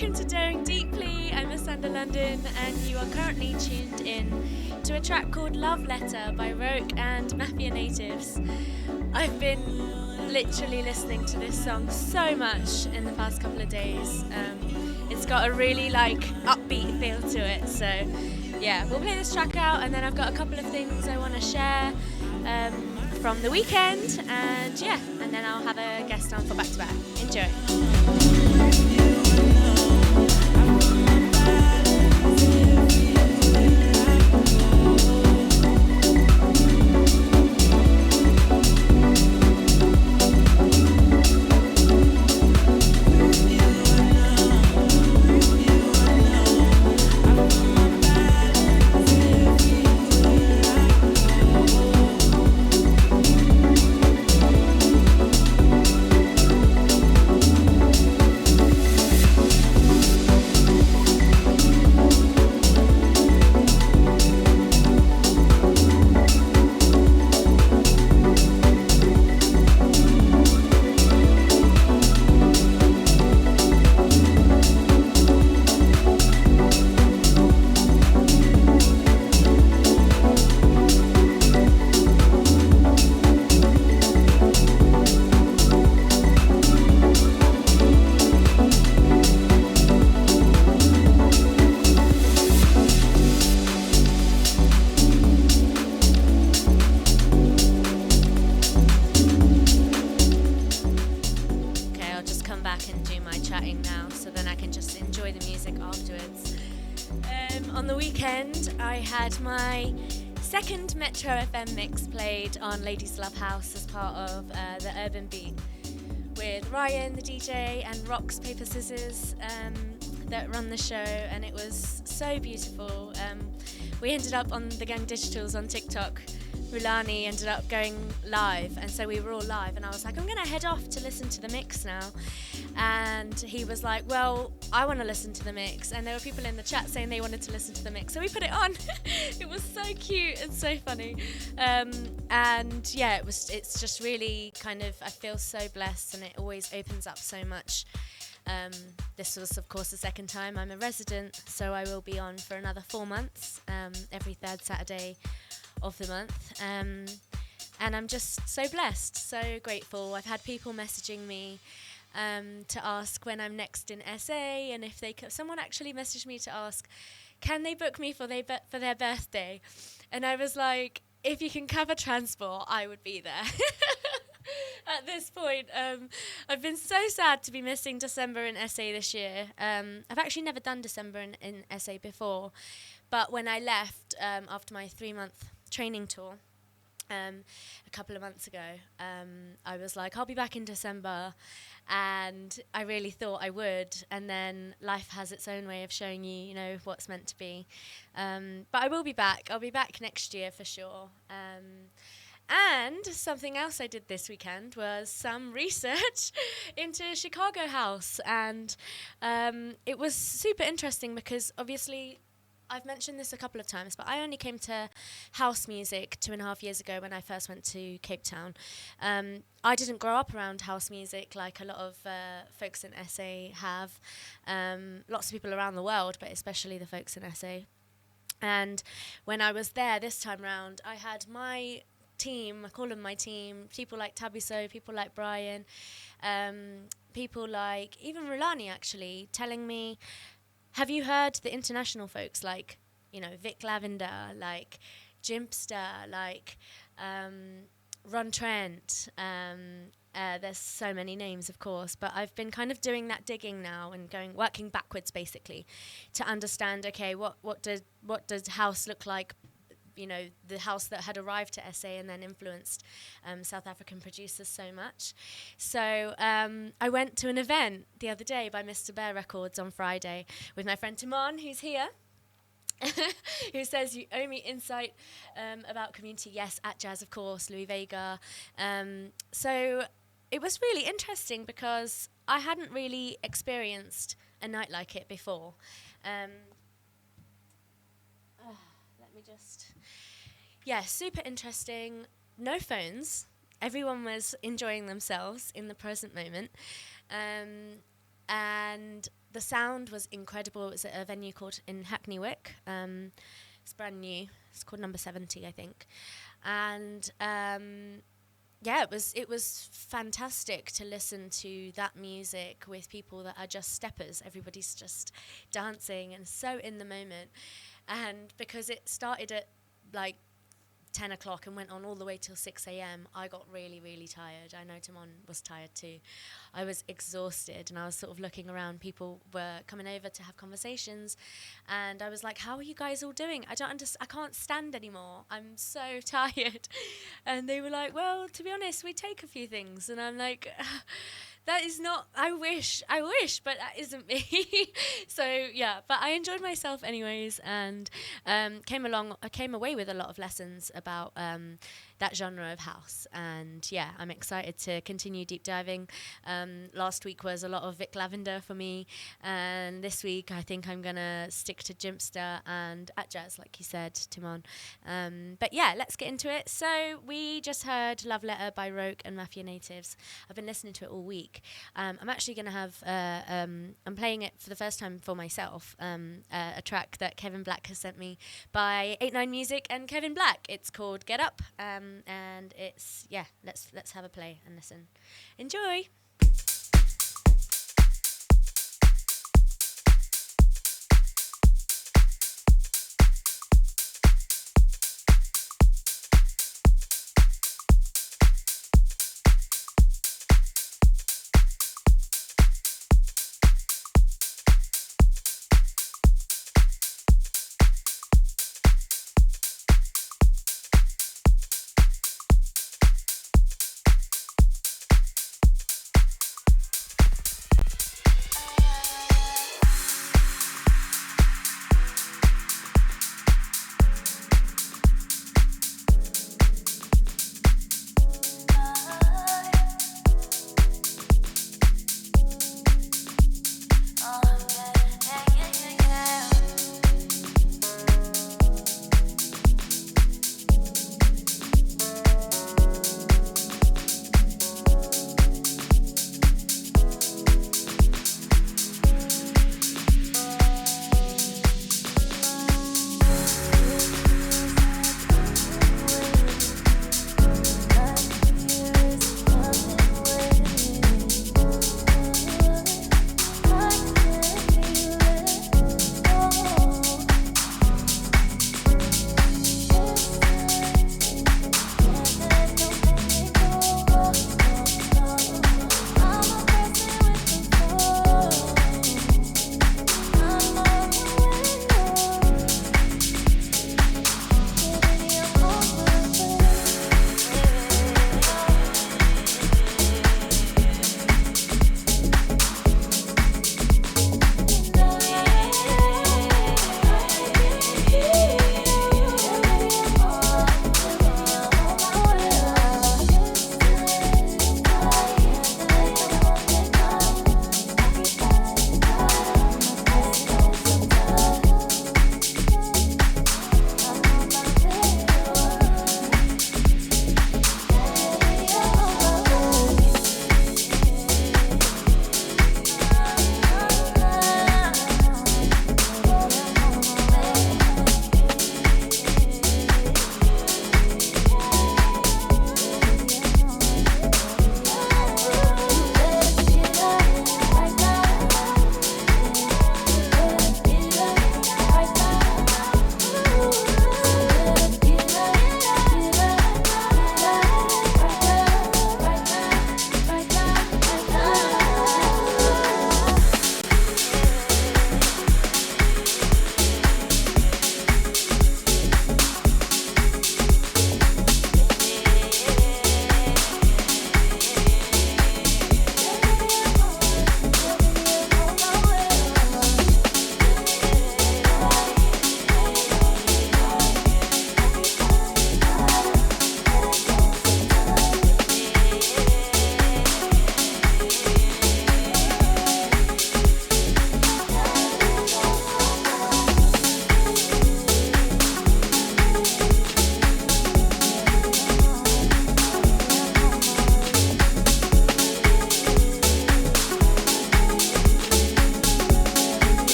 welcome to Daring Deeply. I'm AsandaLondon, and you are currently tuned in to a track called Love Letter by Roke and Mafia Natives. I've been literally listening to this song so much in the past couple of days. It's got a really upbeat feel to it, so yeah, we'll play this track out, and then I've got a couple of things I want to share from the weekend, and then I'll have a guest on for back to back. Enjoy. On the weekend, I had my second Metro FM mix played on Ladies Love House as part of the Urban Beat with Ryan, the DJ, and Rocks, Paper, Scissors that run the show, and it was so beautiful. We ended up on the Gang Digitals on TikTok. Rulani ended up going live, and so we were all live, and I was like, I'm gonna head off to listen to the mix now, and he was like, well, I want to listen to the mix, and there were people in the chat saying they wanted to listen to the mix, so we put it on. It was so cute and so funny, and yeah, it's just really kind of, I feel so blessed, and it always opens up so much. This was, of course, the second time I'm a resident, so I will be on for another 4 months, every third Saturday of the month, and I'm just so blessed, so grateful. I've had people messaging me to ask when I'm next in SA, and if they someone actually messaged me to ask, can they book me for their birthday, and I was like, if you can cover transport, I would be there. At this point, I've been so sad to be missing December in SA this year. I've actually never done December in SA before, but when I left after my 3-month training tour a couple of months ago, I was like, I'll be back in December, and I really thought I would, and then life has its own way of showing you what's meant to be, but I will be back. I'll be back next year for sure. And something else I did this weekend was some research into Chicago House, and it was super interesting because obviously I've mentioned this a couple of times, but I only came to house music 2.5 years ago when I first went to Cape Town. I didn't grow up around house music like a lot of folks in SA have. Lots of people around the world, but especially the folks in SA. And when I was there this time round, I had my team, I call them my team, people like Tabiso, people like Brian, people like even Rulani actually, telling me, have you heard the international folks like, Vic Lavender, like Jimpster, like Ron Trent, there's so many names, of course, but I've been kind of doing that digging now and working backwards basically to understand, okay, what does house look like, the house that had arrived to SA and then influenced South African producers so much. So I went to an event the other day by Mr. Bear Records on Friday with my friend Timon, who's here, who says you owe me insight about community. Yes, at Jazz, of course, Louis Vega. So it was really interesting because I hadn't really experienced a night like it before. Let me just... Yeah, super interesting. No phones. Everyone was enjoying themselves in the present moment. and the sound was incredible. It was at a venue called in Hackney Wick. It's brand new. It's called Number 70, I think. And yeah, it was fantastic to listen to that music with people that are just steppers. Everybody's just dancing and so in the moment. And because it started at like 10 o'clock and went on all the way till 6 a.m, I got really, really tired. I know Timon was tired too. I was exhausted, and I was sort of looking around. People were coming over to have conversations, and I was like, how are you guys all doing? I can't stand anymore. I'm so tired. And they were like, well, to be honest, we take a few things. And I'm like, that is not, I wish, but that isn't me. So yeah, but I enjoyed myself anyways, and I came away with a lot of lessons about that genre of house. And yeah, I'm excited to continue deep diving. Last week was a lot of Vic Lavender for me, and this week I think I'm gonna stick to Jimpster and at jazz, like you said, Timon. But yeah, let's get into it. So we just heard Love Letter by Roke and Mafia Natives. I've been listening to it all week. I'm actually gonna have I'm playing it for the first time for myself, a track that Kevin Black has sent me by 89 Music and Kevin Black. It's called Get Up, and it's, yeah, let's have a play and listen. Enjoy.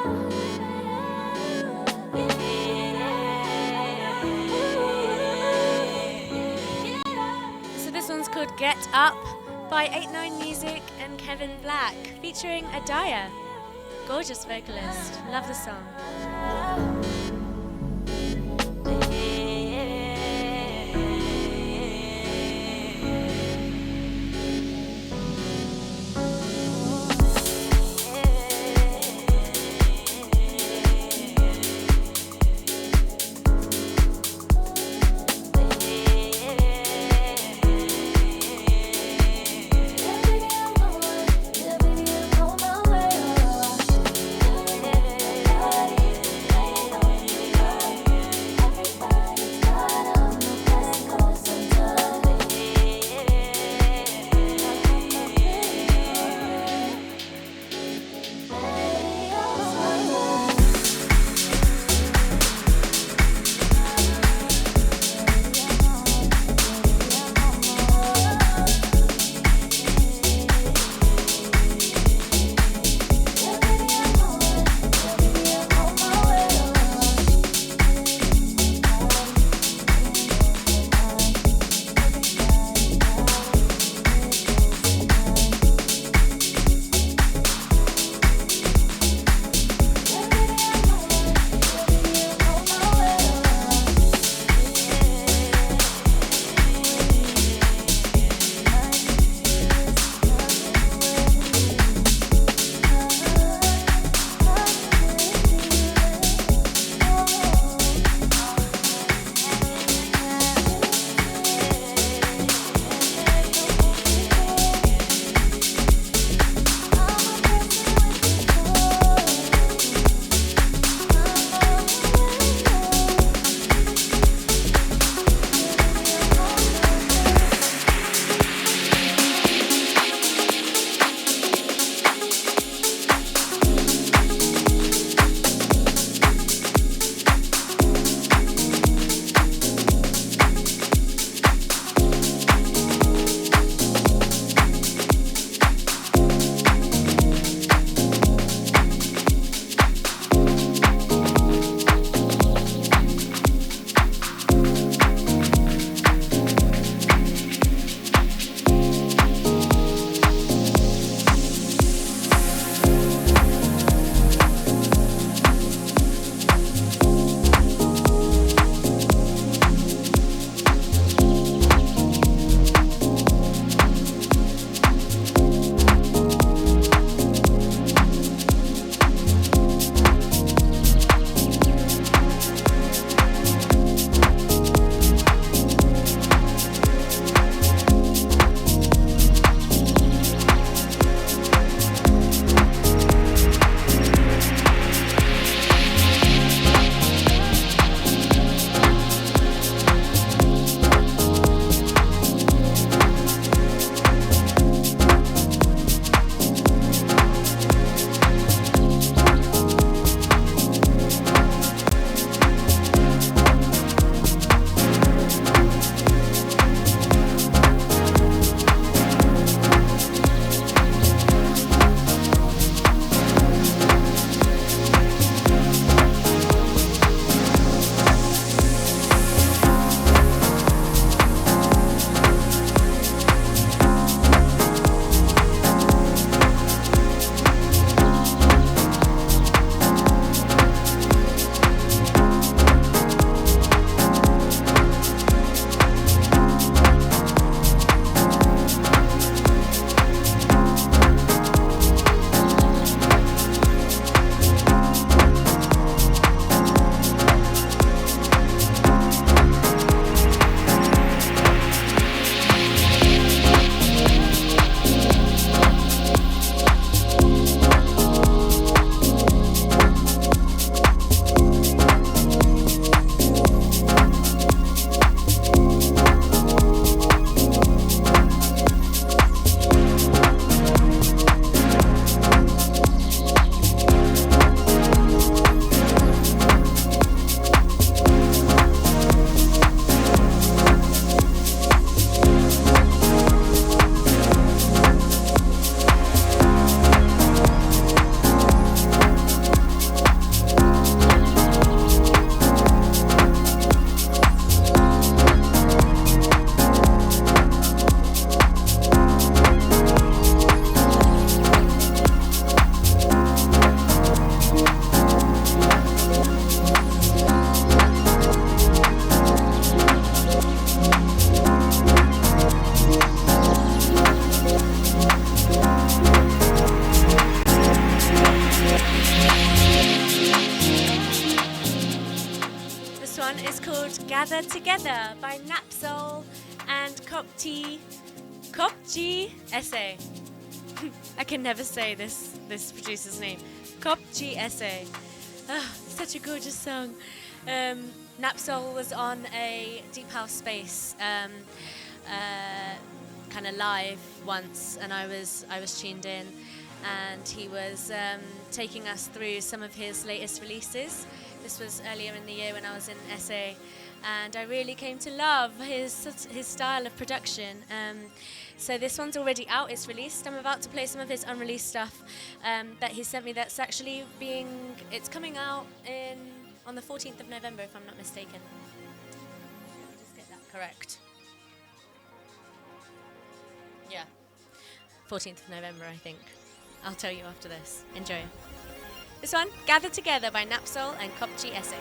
So this one's called Get Up by 89 Music and Kevin Black, featuring Adaya. Gorgeous vocalist. Love the song. called Gather Together by Napsol and Kopji Essay. I can never say this producer's name. Kopji Essay. Oh, such a gorgeous song. Napsol was on a Deep House Space kind of live once, and I was tuned in, and he was taking us through some of his latest releases. This was earlier in the year when I was in SA, and I really came to love his style of production. So this one's already out, it's released. I'm about to play some of his unreleased stuff that he sent me that's actually it's coming out on the 14th of November, if I'm not mistaken. Let me just get that correct. Yeah, 14th of November, I think. I'll tell you after this. Enjoy. This one, Gather Together by Napsol and Kopji Essay.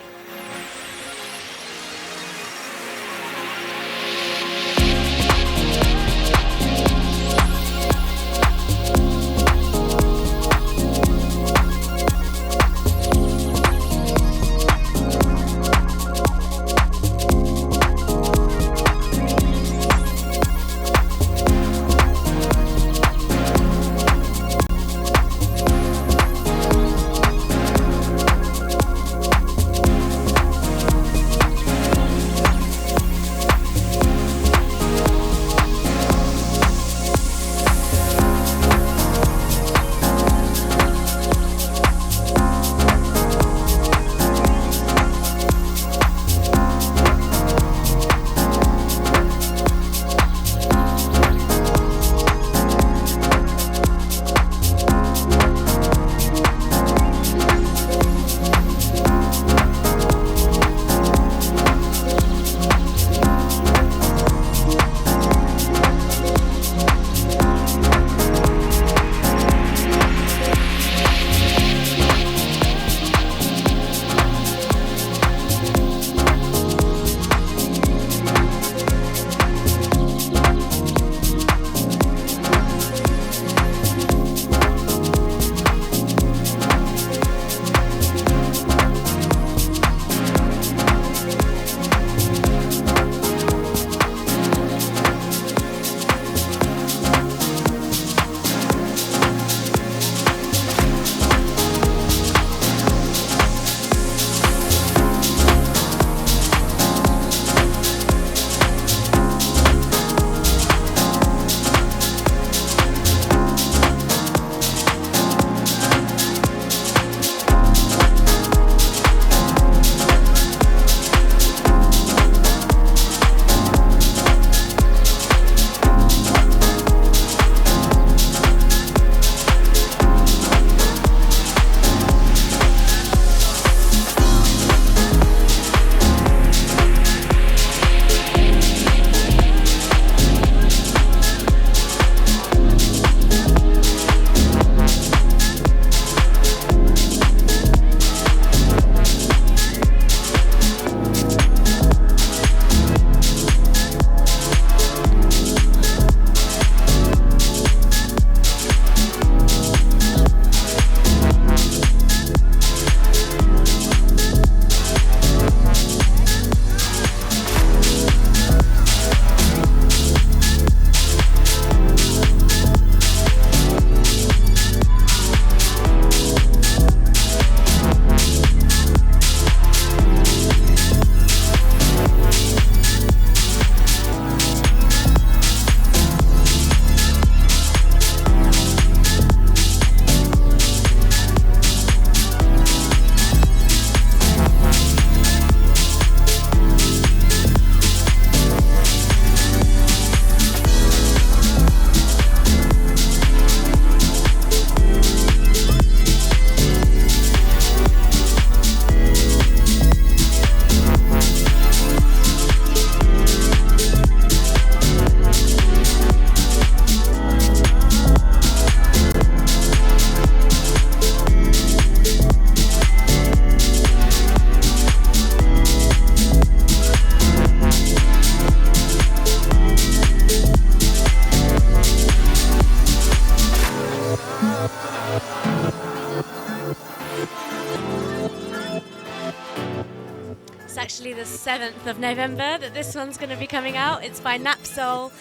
It's actually the 7th of November that this one's going to be coming out. It's by Napsol.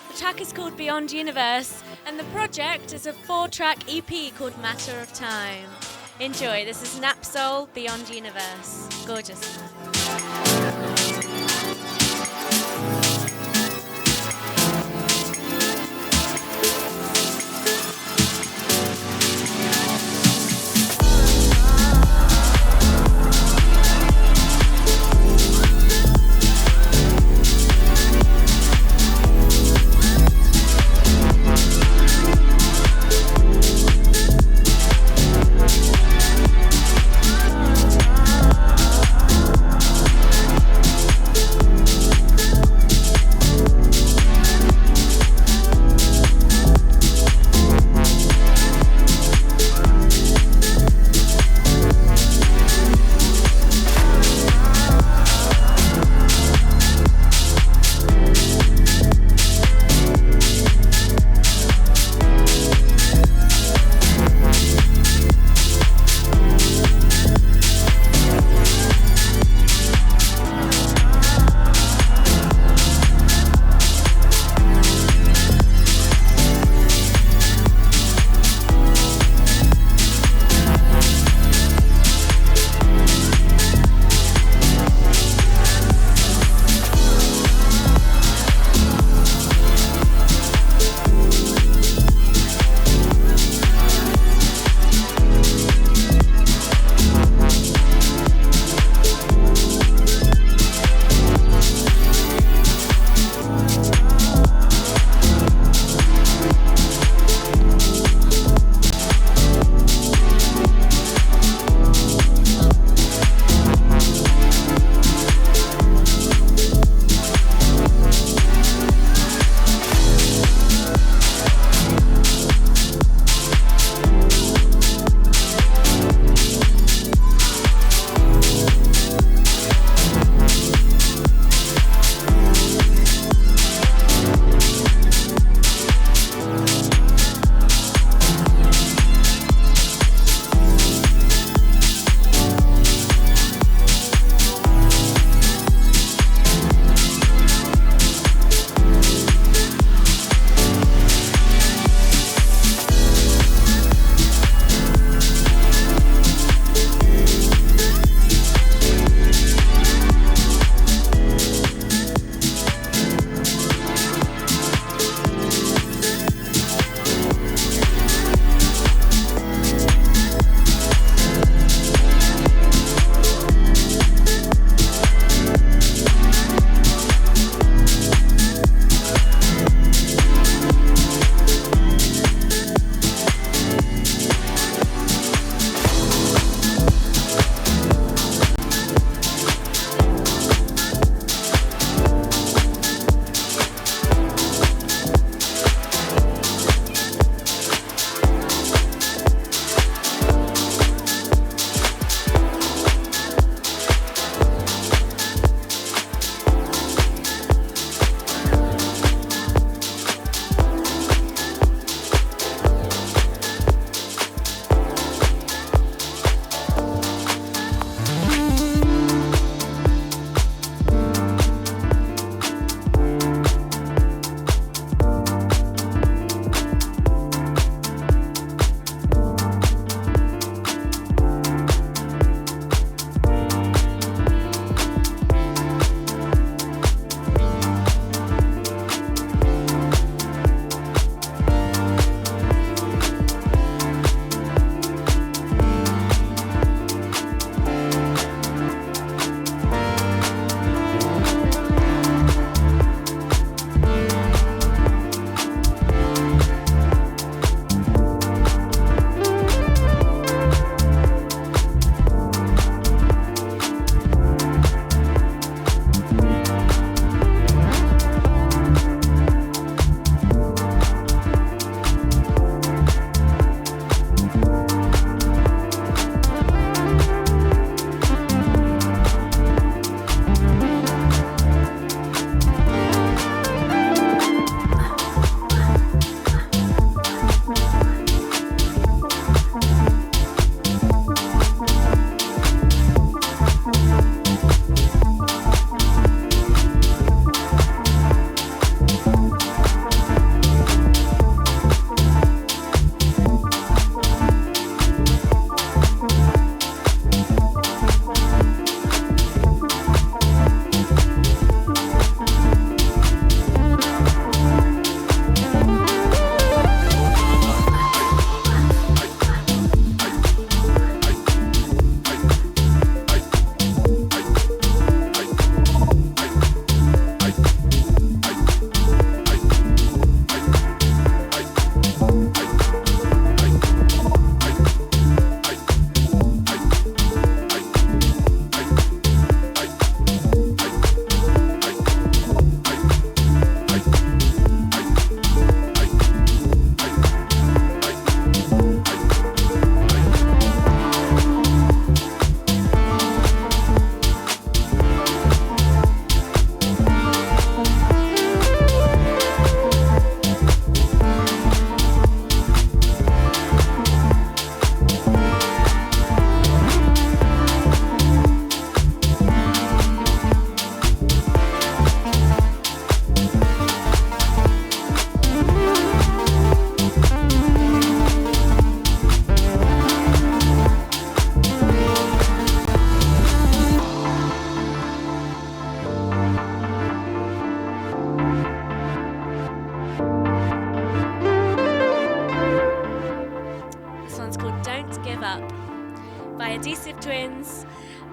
The track is called Beyond Universe, and the project is a 4-track EP called Matter of Time. Enjoy. This is Napsol, Beyond Universe. Gorgeous.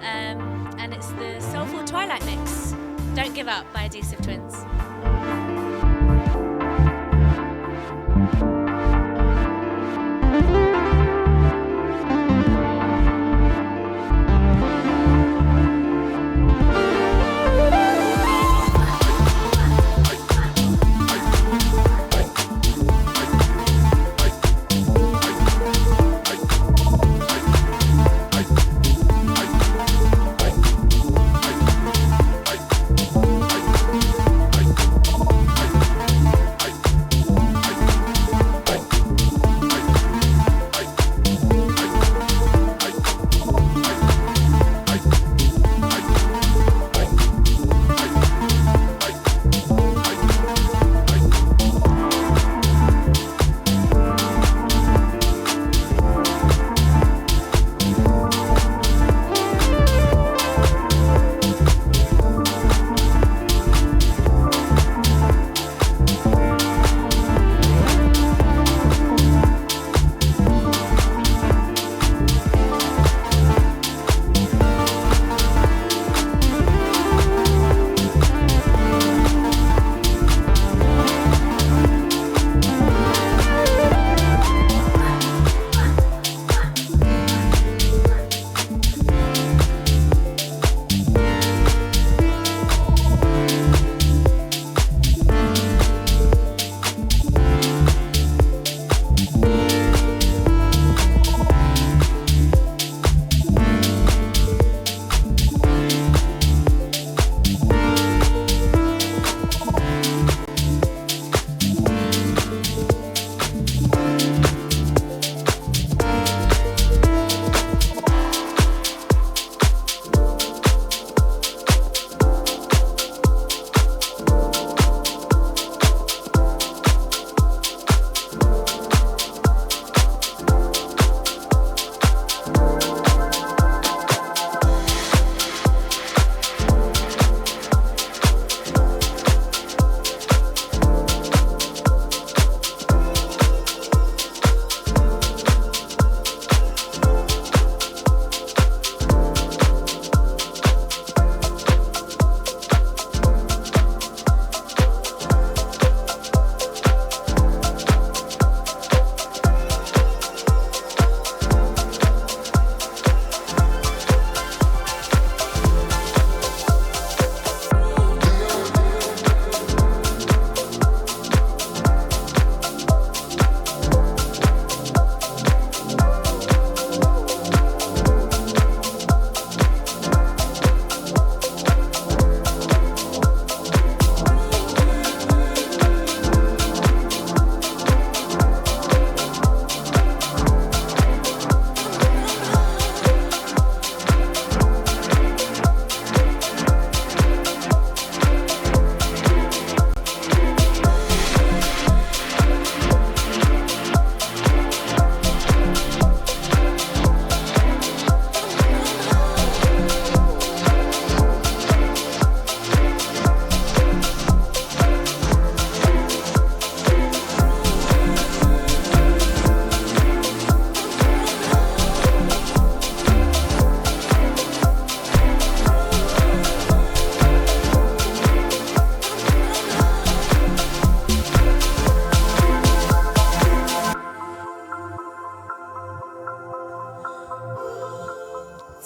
and it's the Soulful Twilight Mix. Don't Give Up by Adhesive Twins.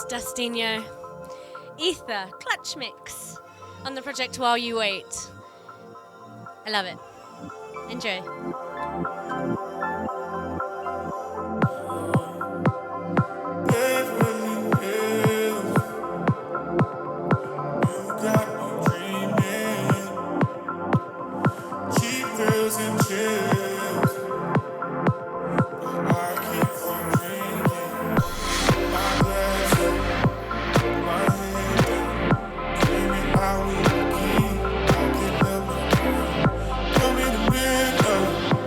Dustinho, Ether, Clutch Mix on the project While You Wait. I love it. Enjoy. Come in the middle.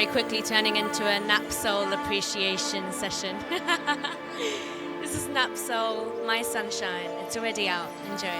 very quickly turning into a nap soul appreciation session. This is Nap Soul, My Sunshine. It's already out. Enjoy.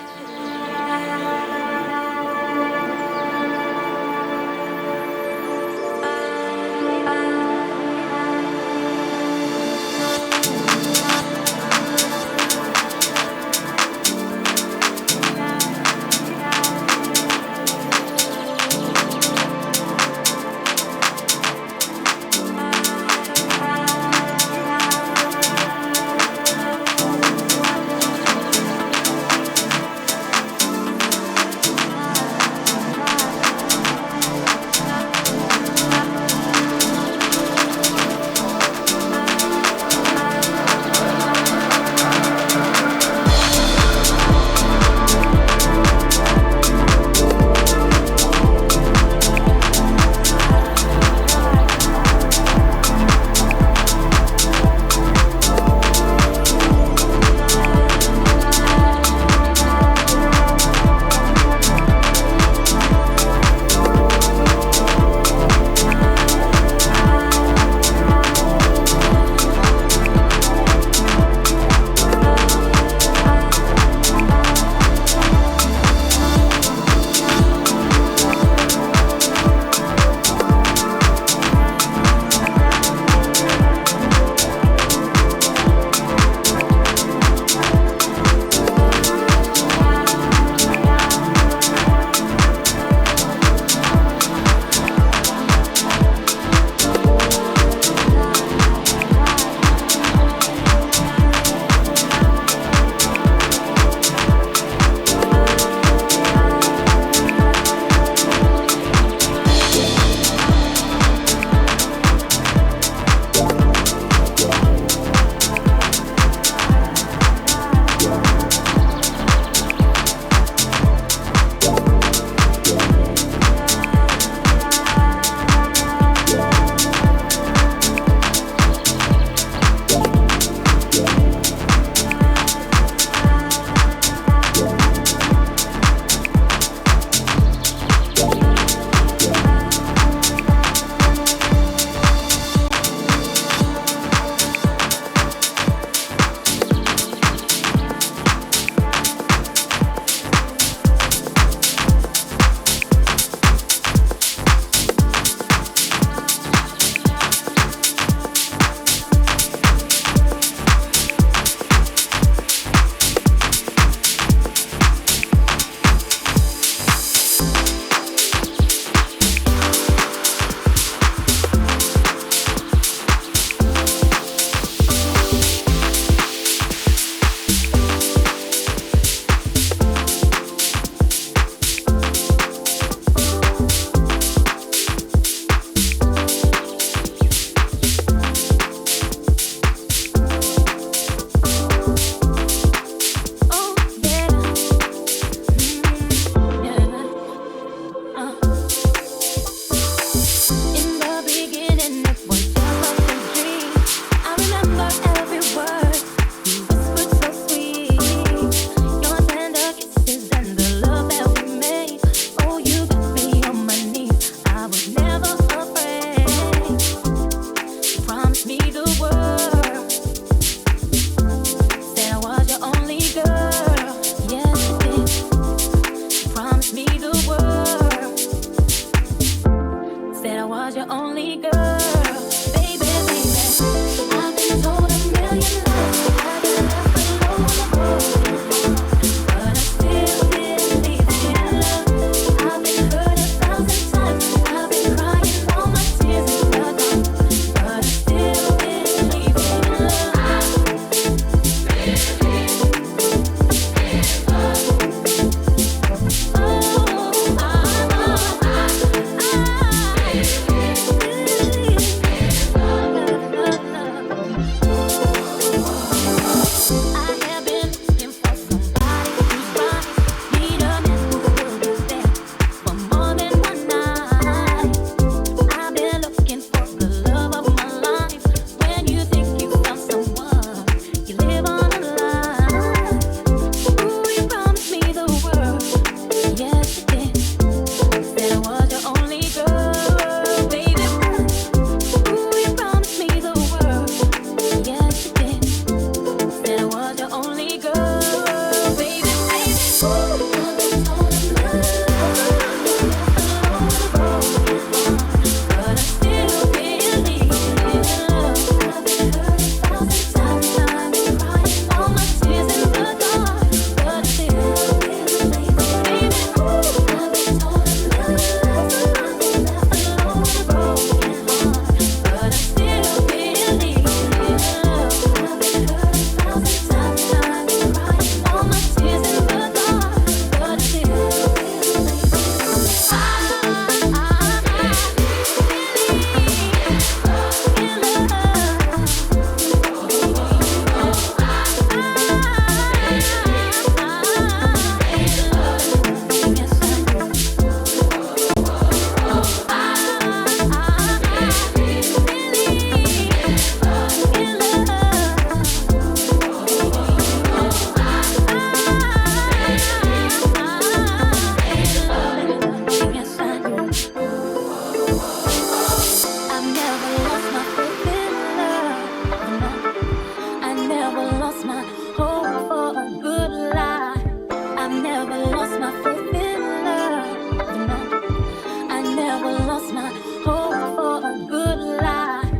lost my hope for a good life.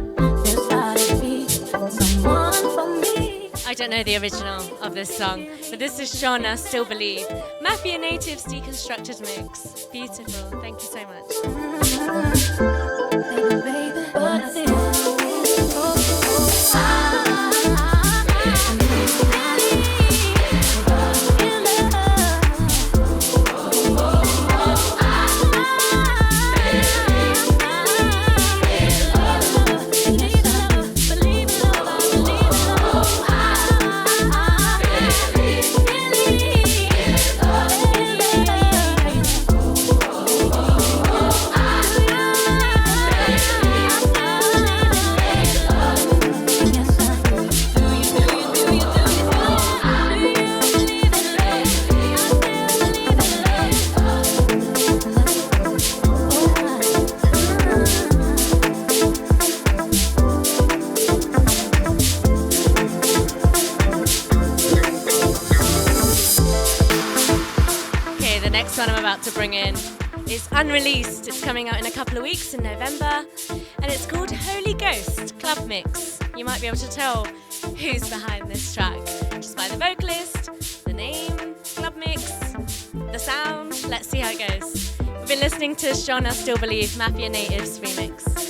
There's gotta be someone for me. I don't know the original of this song, but this is Shauna, Still Believe. Mafia Natives Deconstructed Mix. Beautiful. Thank you so much. Baby, baby, but I think one I'm about to bring in is unreleased. It's coming out in a couple of weeks in November, and it's called Holy Ghost Club Mix. You might be able to tell who's behind this track just by the vocalist, the name, club mix, the sound. Let's see how it goes. We've been listening to Shauna Still Believe Mafia Natives remix.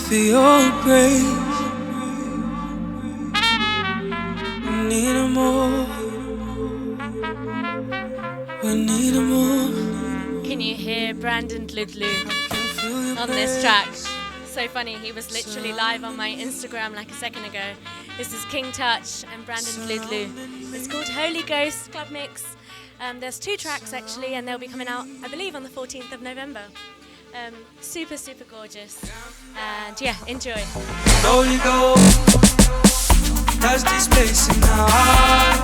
for your grace. We need more. We need more. Can you hear Brandon Ludlu on this track? So funny, he was literally live on my Instagram like a second ago. This is King Touch and Brandon Ludlu. It's called Holy Ghost Club Mix. There's 2 tracks actually, and they'll be coming out, I believe, on the 14th of November. Super, super gorgeous. And yeah, enjoy. Holy Ghost, touch this place in our heart.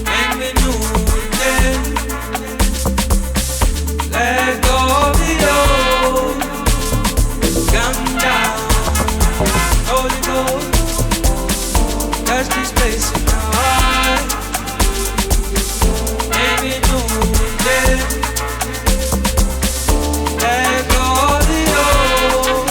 Make me new again. Let go of the old. Come down. Holy Ghost, touch this place in our heart. Make me new again. Let go of the old.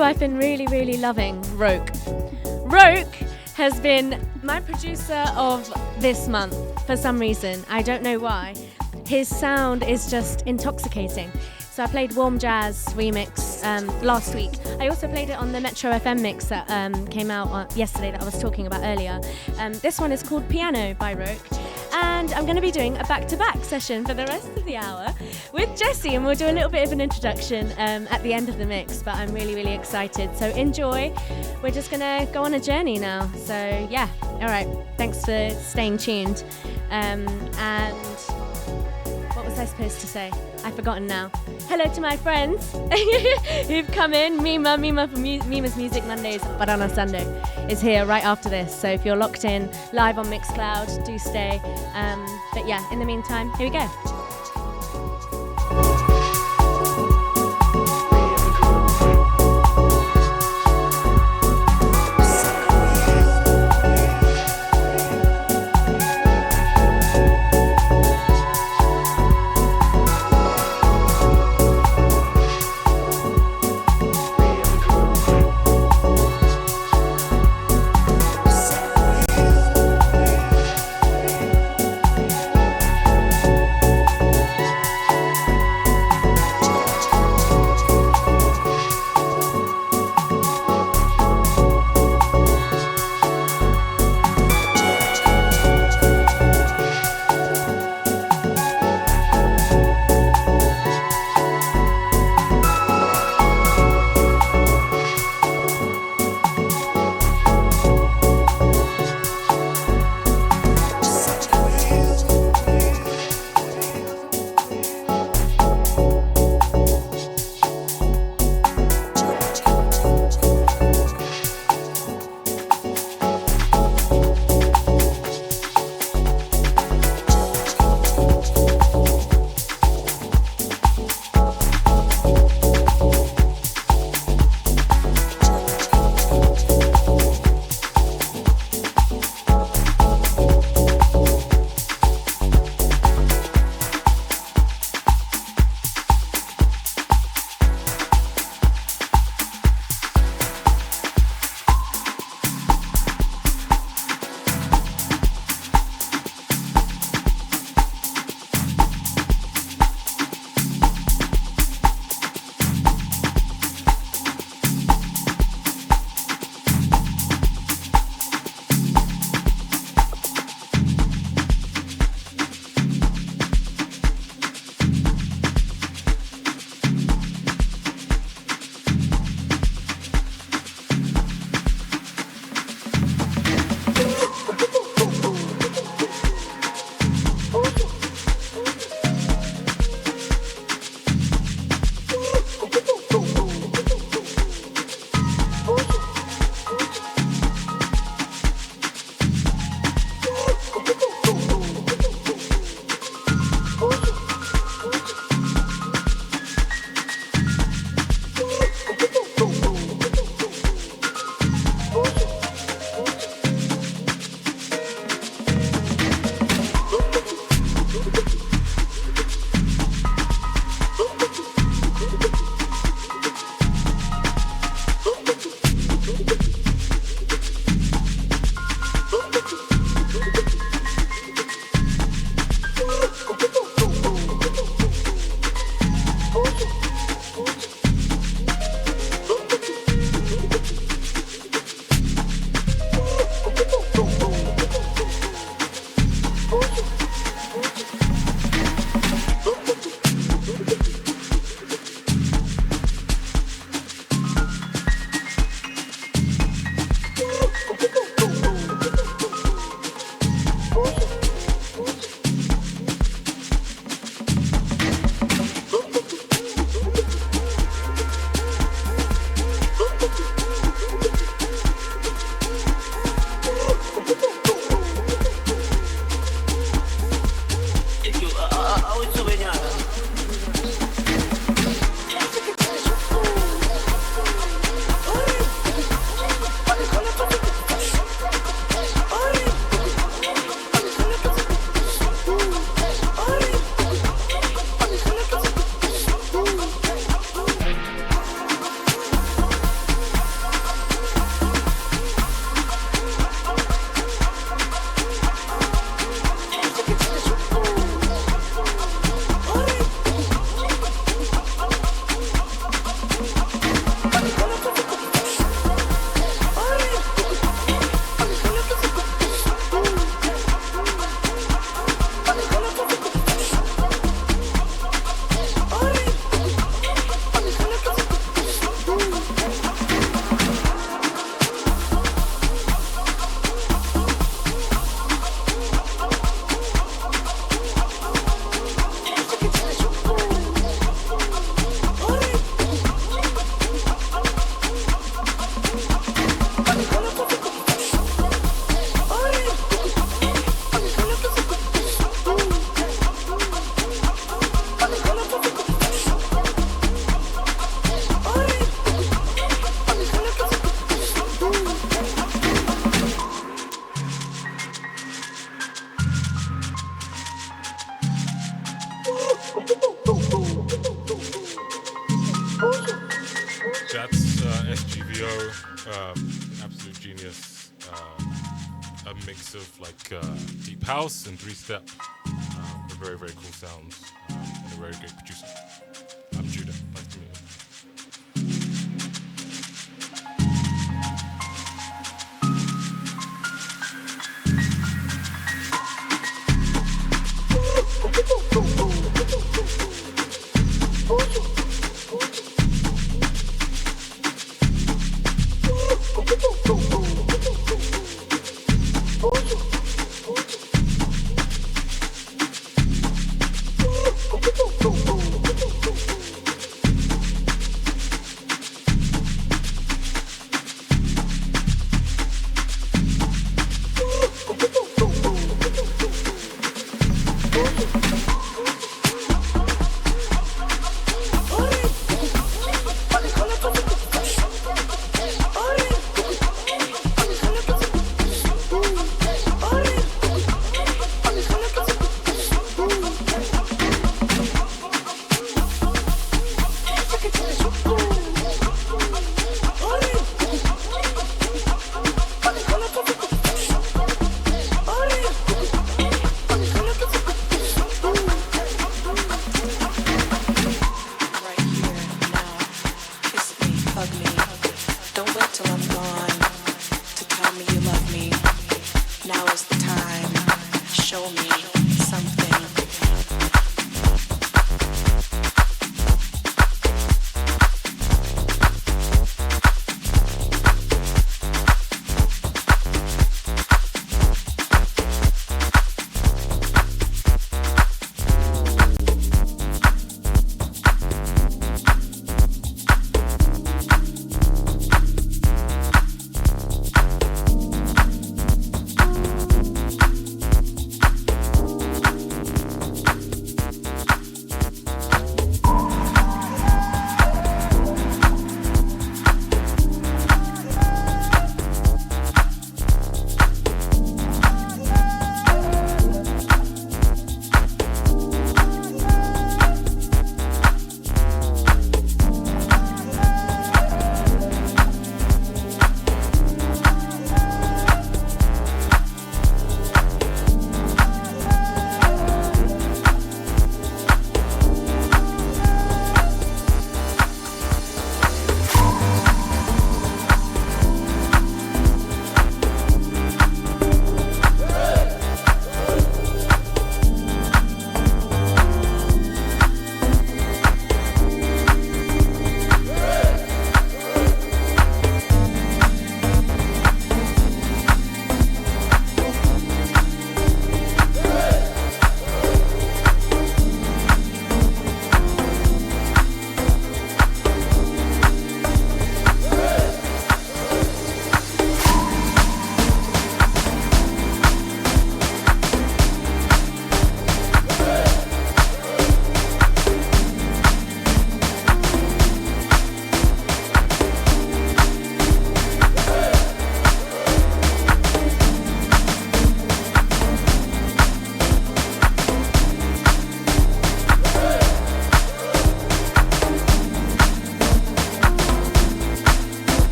who I've been really, really loving? Roke. Roke has been my producer of this month for some reason. I don't know why. His sound is just intoxicating. So I played Warm Jazz remix last week. I also played it on the Metro FM mix that came out yesterday that I was talking about earlier. This one is called Piano by Roke. And I'm going to be doing a back-to-back session for the rest of the hour with Jessie, and we'll do a little bit of an introduction at the end of the mix, but I'm really, really excited. So enjoy. We're just going to go on a journey now. So yeah, all right. Thanks for staying tuned. And what was I supposed to say? I've forgotten now. Hello to my friends who've come in. Mima from Mima's Music Mondays, but on Asanda is here right after this. So if you're locked in live on Mixcloud, do stay. But yeah, in the meantime, here we go. absolute genius. A mix of like deep house and three-step. A very, very cool sounds and a very great producer. I'm Judah. Nice to meet you.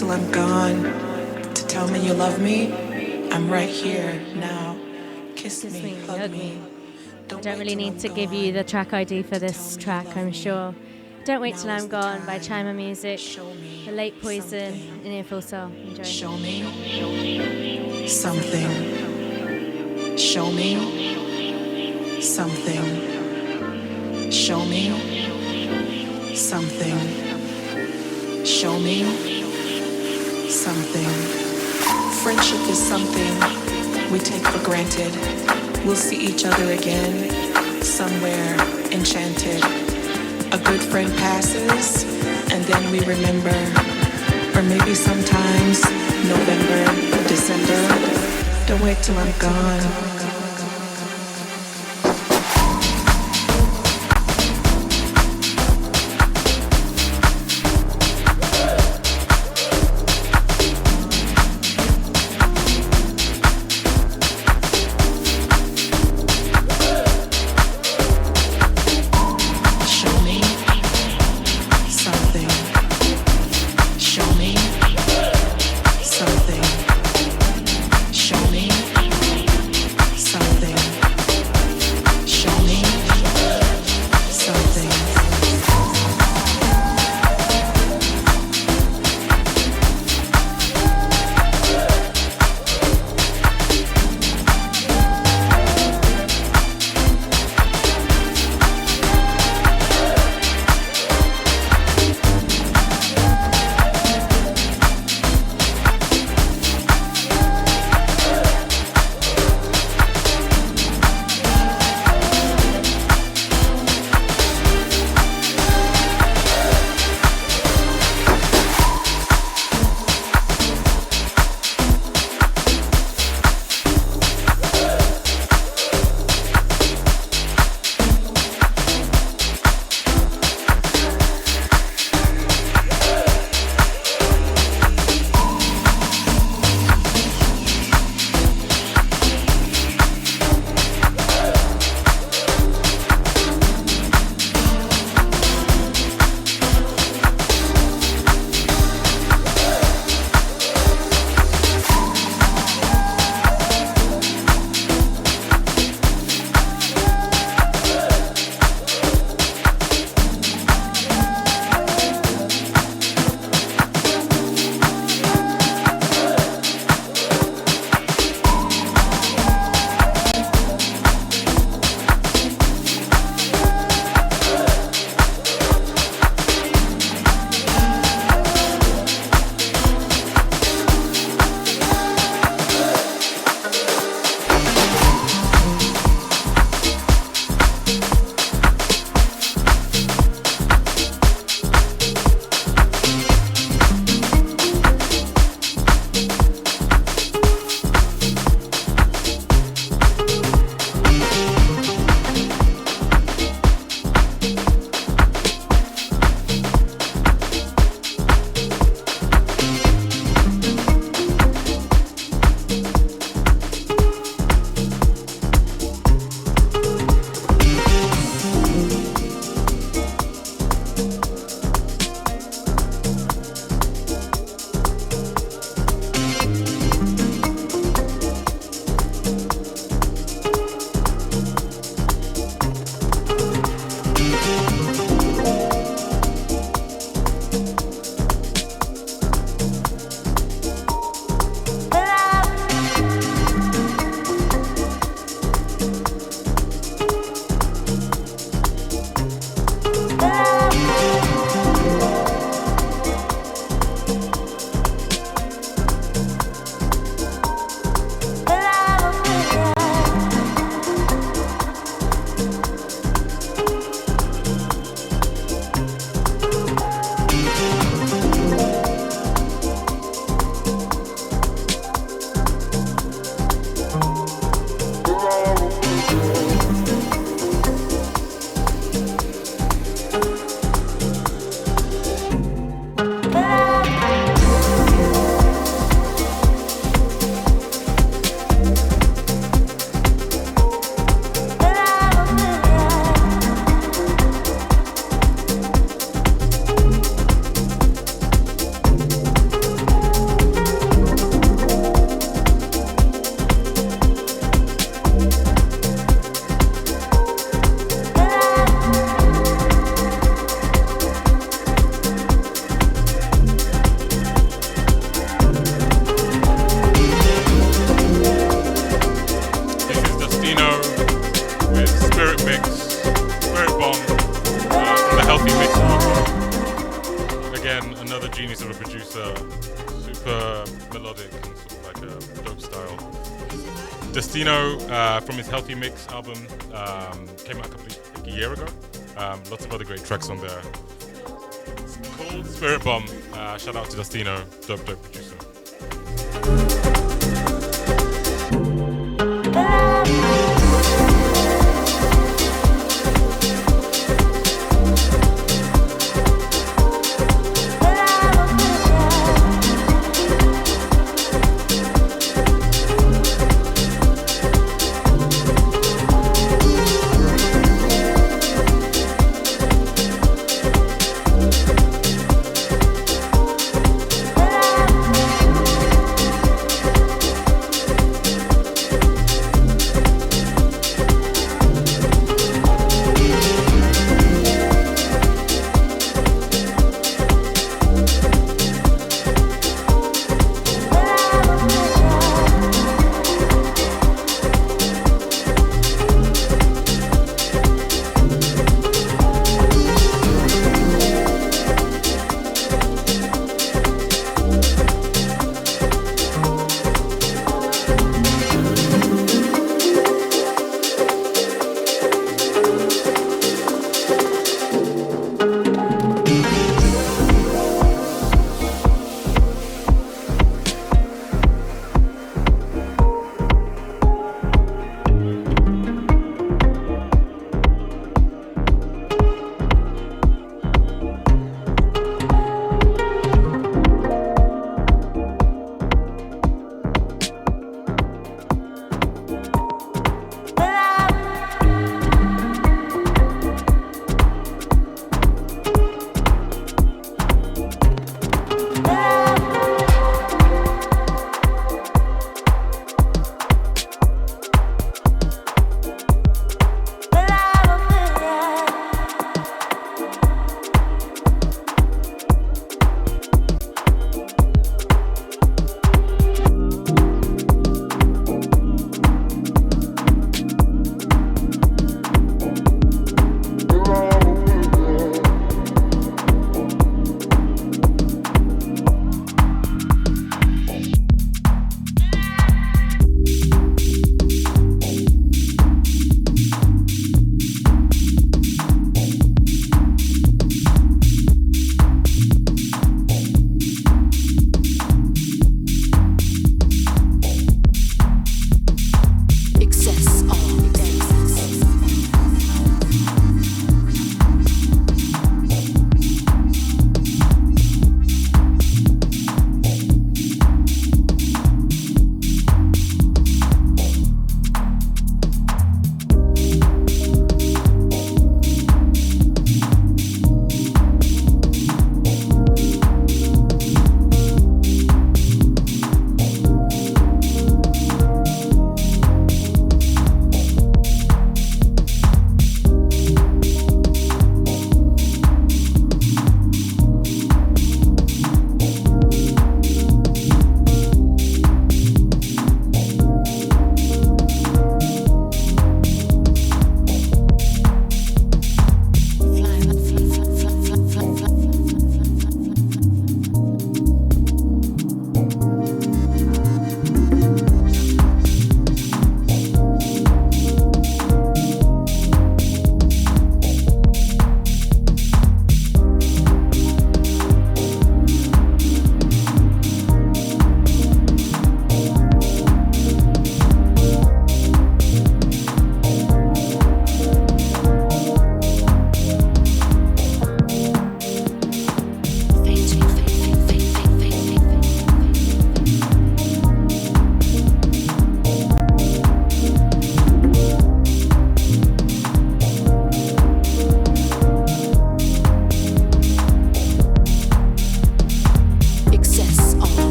till I'm gone to tell me you love me. I'm right here now. Kiss me, hug me. I don't really need to give you the track ID for this track, I'm sure. Don't Wait Till I'm Gone by Chima Music, The Late Poison, in your full soul. Enjoy. Show me something. Show me something. Show me something. Show me something. Friendship is something we take for granted. we'll see each other again somewhere enchanted. A good friend passes, and then we remember. Or maybe sometimes November, December. Don't wait till I'm gone. Destino from his Healthy Mix album came out like a year ago. Lots of other great tracks on there. It's called Spirit Bomb. Shout out to Destino, dope producer.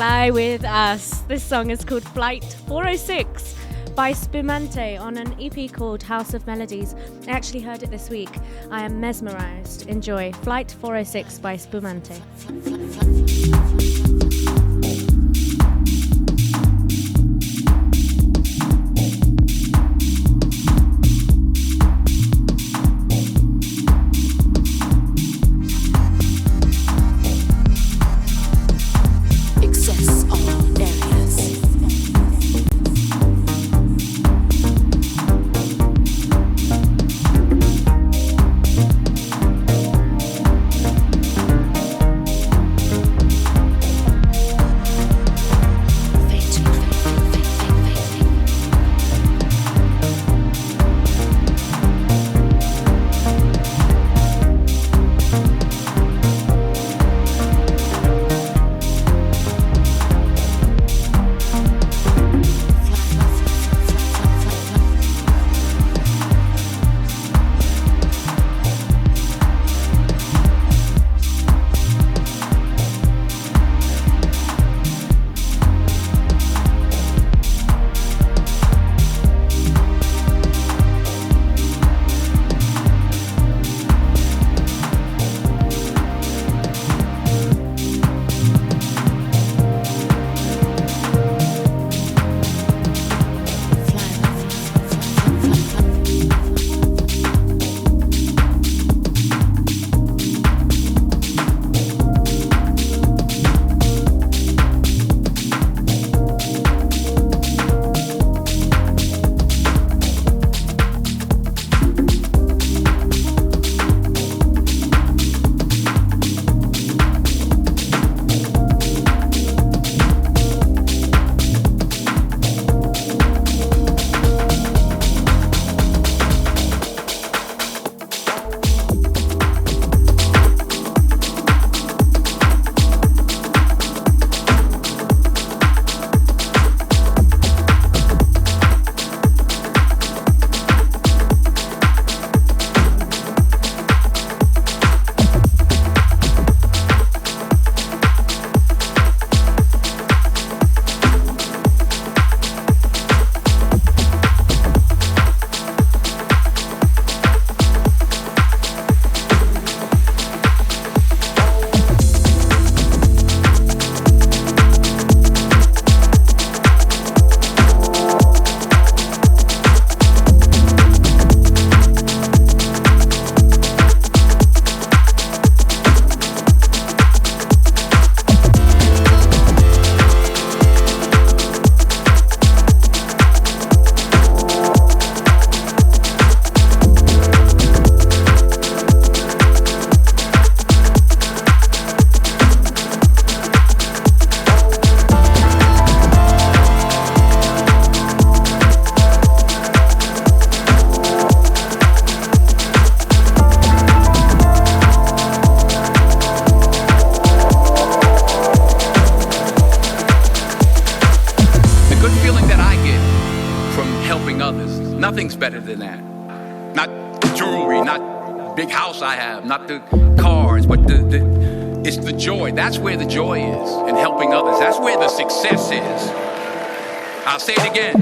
Fly With Us. This song is called Flight 406 by Spumante on an EP called House of Melodies. I actually heard it this week. I am mesmerized. Enjoy. Flight 406 by Spumante. Nothing's better than that. Not the jewelry, not big house I have, not the cars, but it's the joy. That's where the joy is in helping others. That's where the success is. I'll say it again.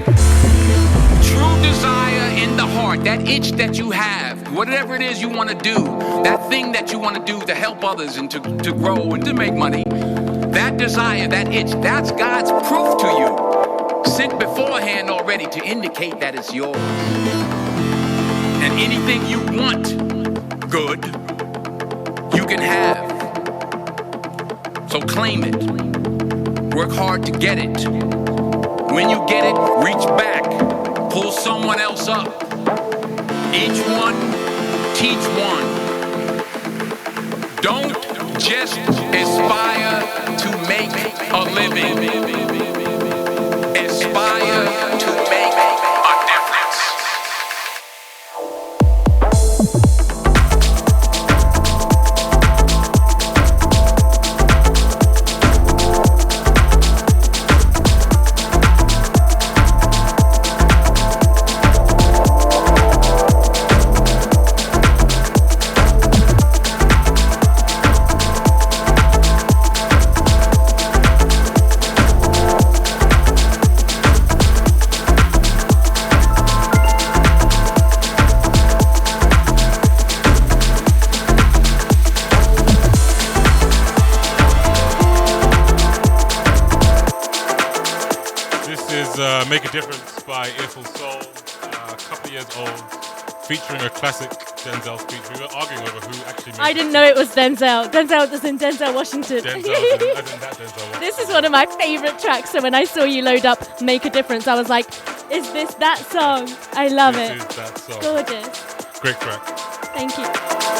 True desire in the heart, that itch that you have, whatever it is you want to do, that thing that you want to do to help others and to grow and to make money, that desire, that itch, that's God's proof to you, sent beforehand already to indicate that it's yours. And anything you want good, you can have. So claim it. Work hard to get it. When you get it, reach back. Pull someone else up. Each one, teach one. Don't just aspire to make a living. Aspire to make a difference. Make a Difference by Earful Soul, a couple of years old, featuring a classic Denzel speech. We were arguing over who actually made I didn't know it was Denzel. Denzel is in Denzel Washington. Denzel. This is one of my favourite tracks, so when I saw you load up Make a Difference, I was like, is this that song? I love it. This is that song. Gorgeous. Great track. Thank you.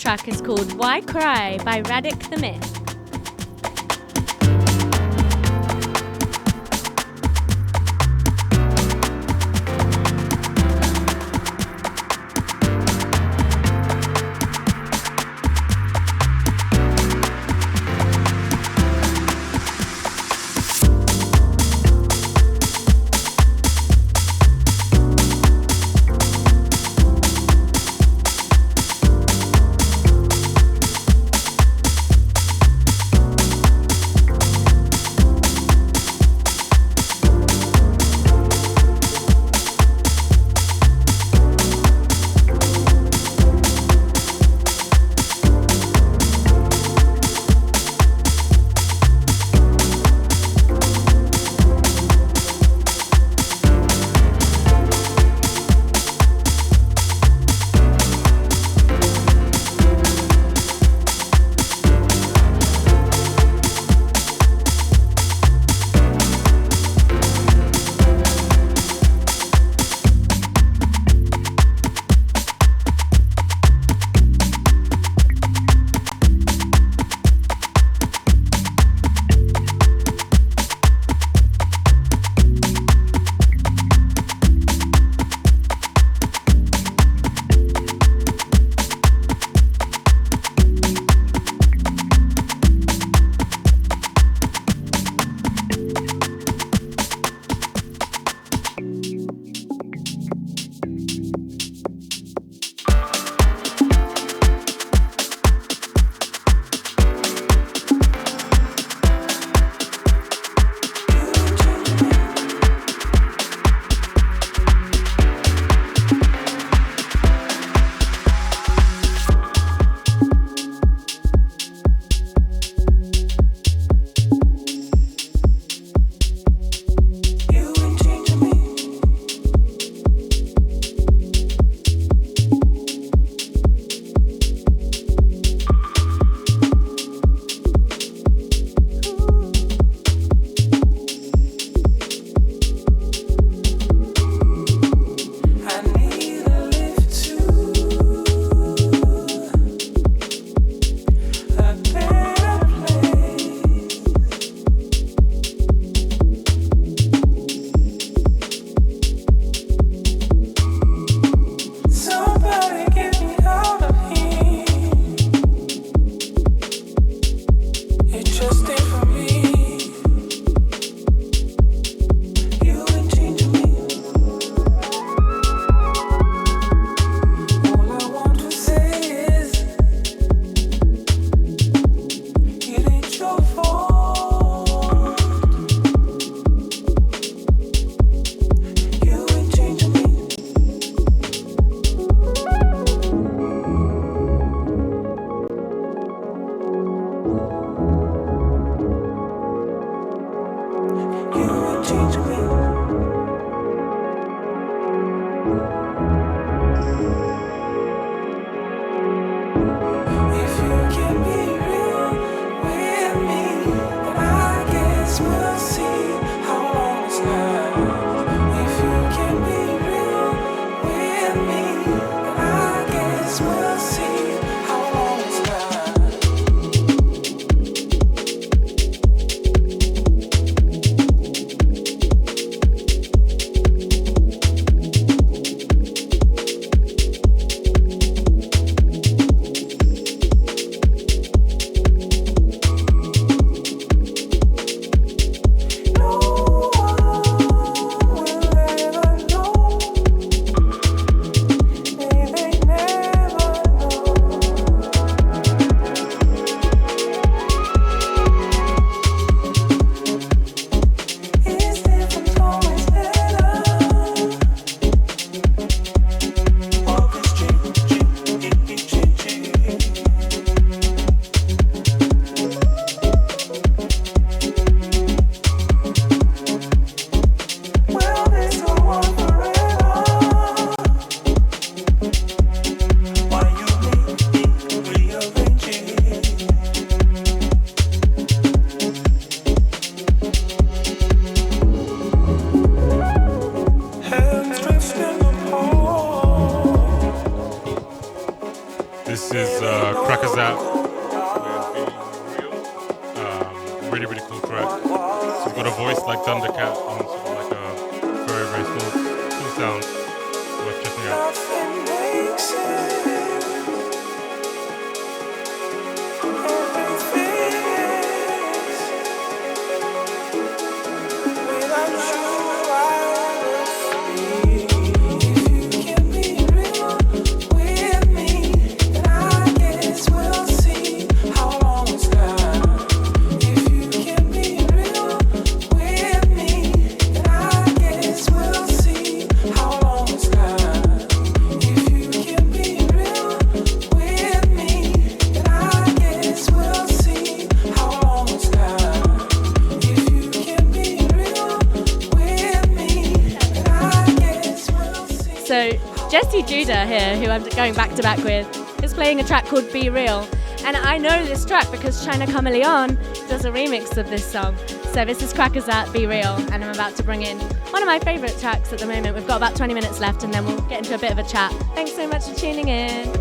track is called Why Cry by Radic the Myth. voice like Thundercat and sort of like a very, very cool sound. Worth checking out. Nothing makes sense. So Jessie Judah here, who I'm going back to back with, is playing a track called Be Real. And I know this track because China Chameleon does a remix of this song. So this is Crackers at Be Real, and I'm about to bring in one of my favourite tracks at the moment. We've got about 20 minutes left and then we'll get into a bit of a chat. Thanks so much for tuning in.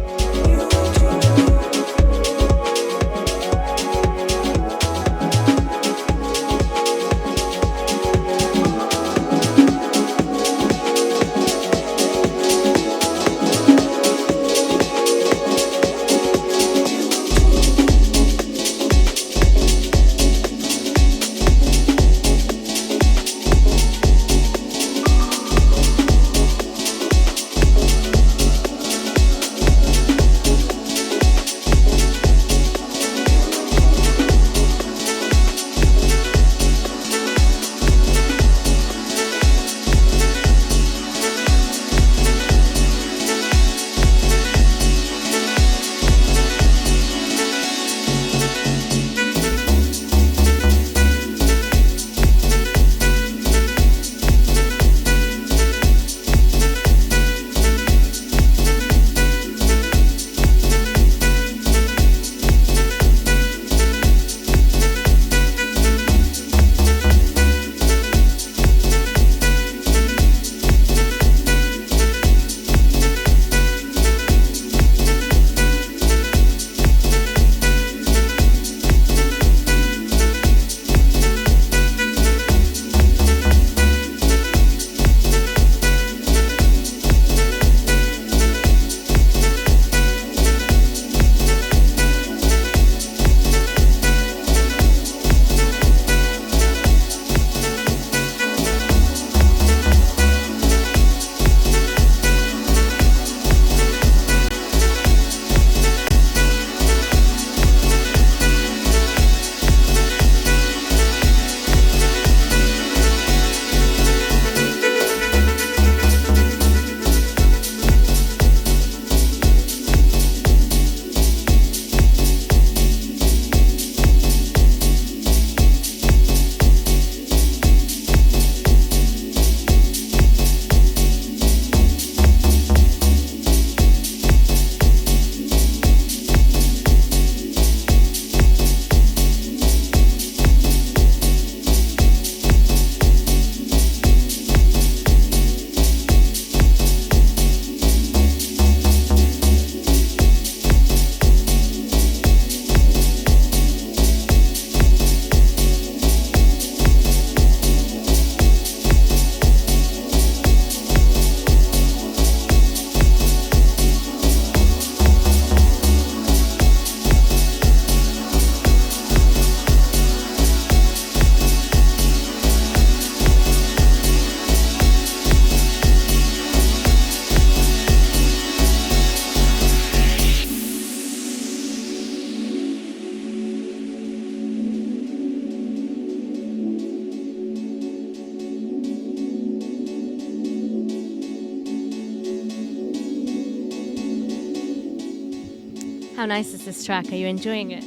How nice is this track? Are you enjoying it?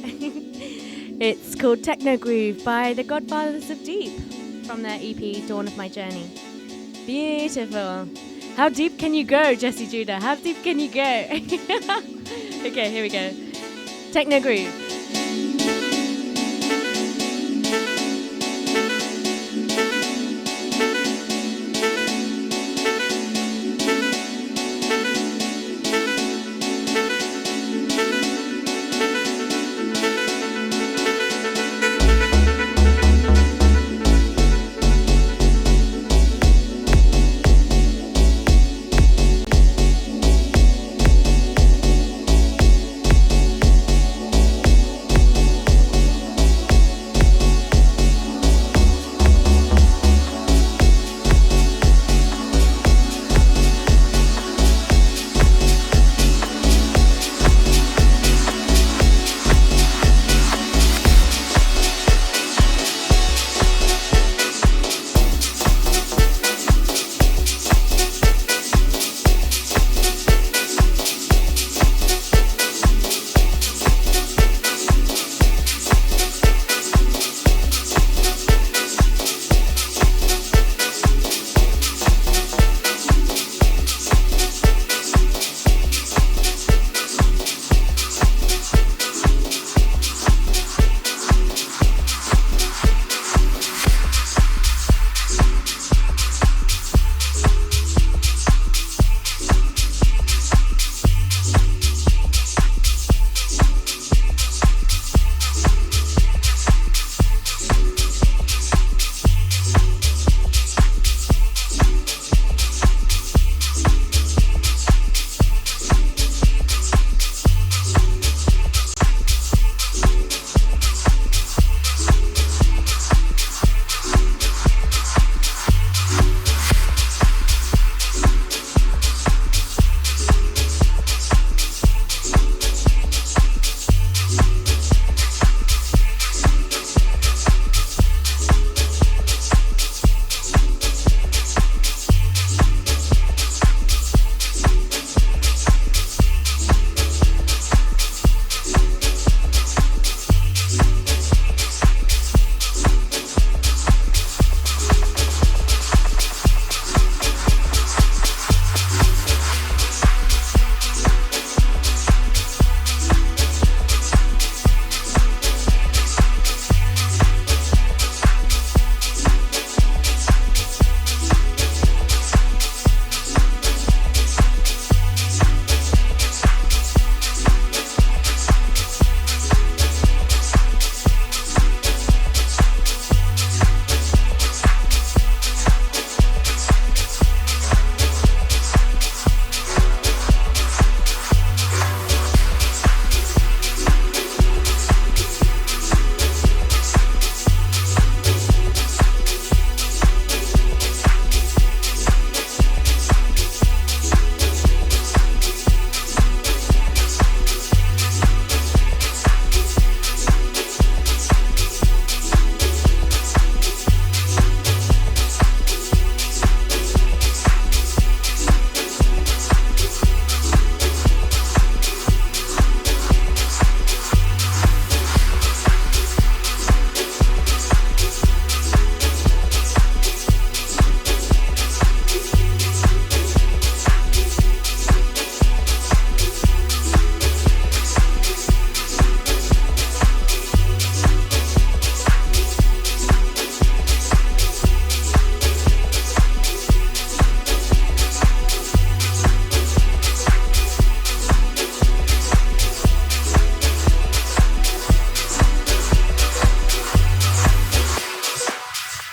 It's called Techno Groove by the Godfathers of Deep from their EP Dawn of My Journey. Beautiful. How deep can you go, Jessie Judah? How deep can you go? Okay, here we go. Techno Groove.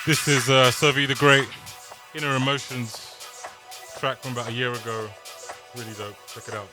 This is Survey the Great, Inner Emotions, track from about a year ago. Really dope. Check it out.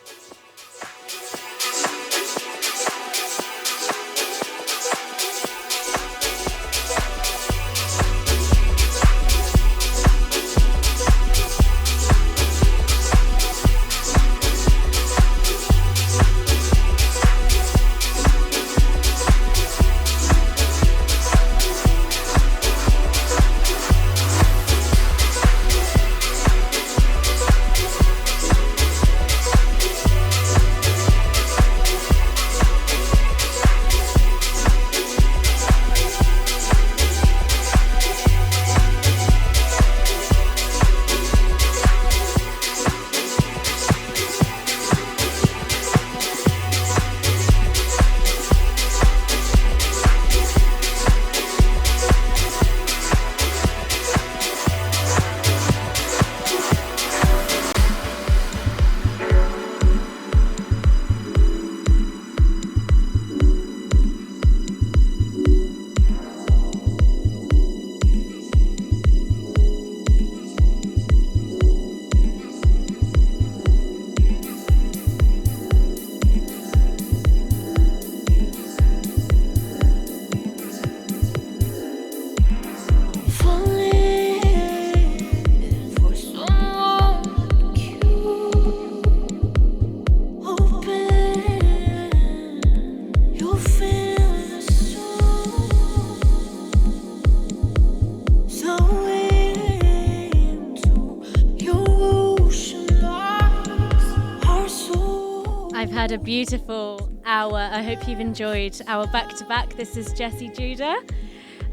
A beautiful hour. I hope you've enjoyed our back-to-back. This is Jessie Judah.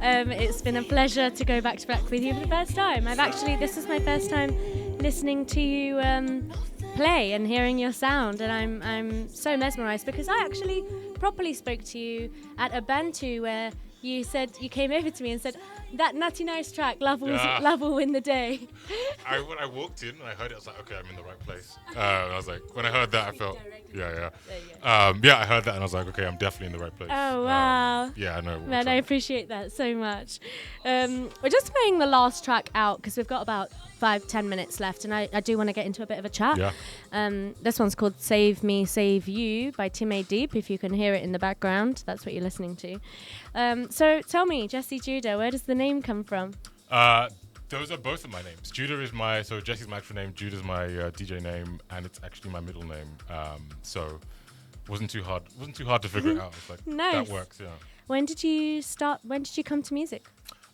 It's been a pleasure to go back-to-back with you for the first time. This is my first time listening to you play and hearing your sound, and I'm so mesmerized because I actually properly spoke to you at a Bantu where you said, you came over to me and said, that Nutty Nice track, Love Will Win the Day. When I walked in and I heard it, I was like, okay, I'm in the right place. I was like, when I heard that, I felt, I heard that and I was like, okay, I'm definitely in the right place. Oh, wow. I know. Man, I appreciate that so much. We're just playing the last track out because we've got about 5-10 minutes left, and I do want to get into a bit of a chat. Yeah. This one's called Save Me, Save You by Time Deep. If you can hear it in the background, that's what you're listening to. So tell me, Jessie Judah, where does the name come from? Those are both of my names. Judah is Jessie's my actual name, Judah's my DJ name, and it's actually my middle name. So wasn't too hard to figure it out. It's like, nice. That works, yeah. When did you come to music?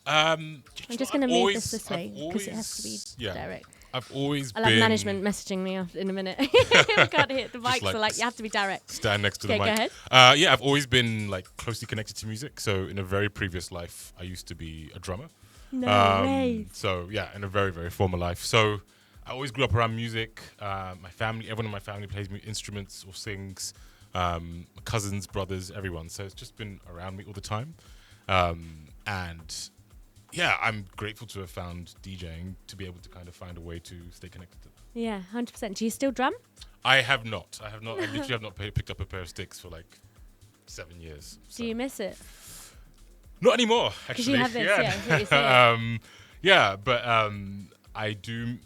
I'm just going to move this way because it has to be direct. I've always I'll have management messaging me in a minute. I can't hit the mic, so you have to be direct. Stand next to the mic. Go ahead. I've always been closely connected to music. So in a very previous life, I used to be a drummer. No way. So in a very, very former life. So I always grew up around music. My family, everyone in my family plays instruments or sings. My cousins, brothers, everyone. So it's just been around me all the time. I'm grateful to have found DJing to be able to kind of find a way to stay connected to it. Yeah, 100%. Do you still drum? I have not. I literally have not picked up a pair of sticks for 7 years. So. Do you miss it? Not anymore, actually. Because you have this, I do,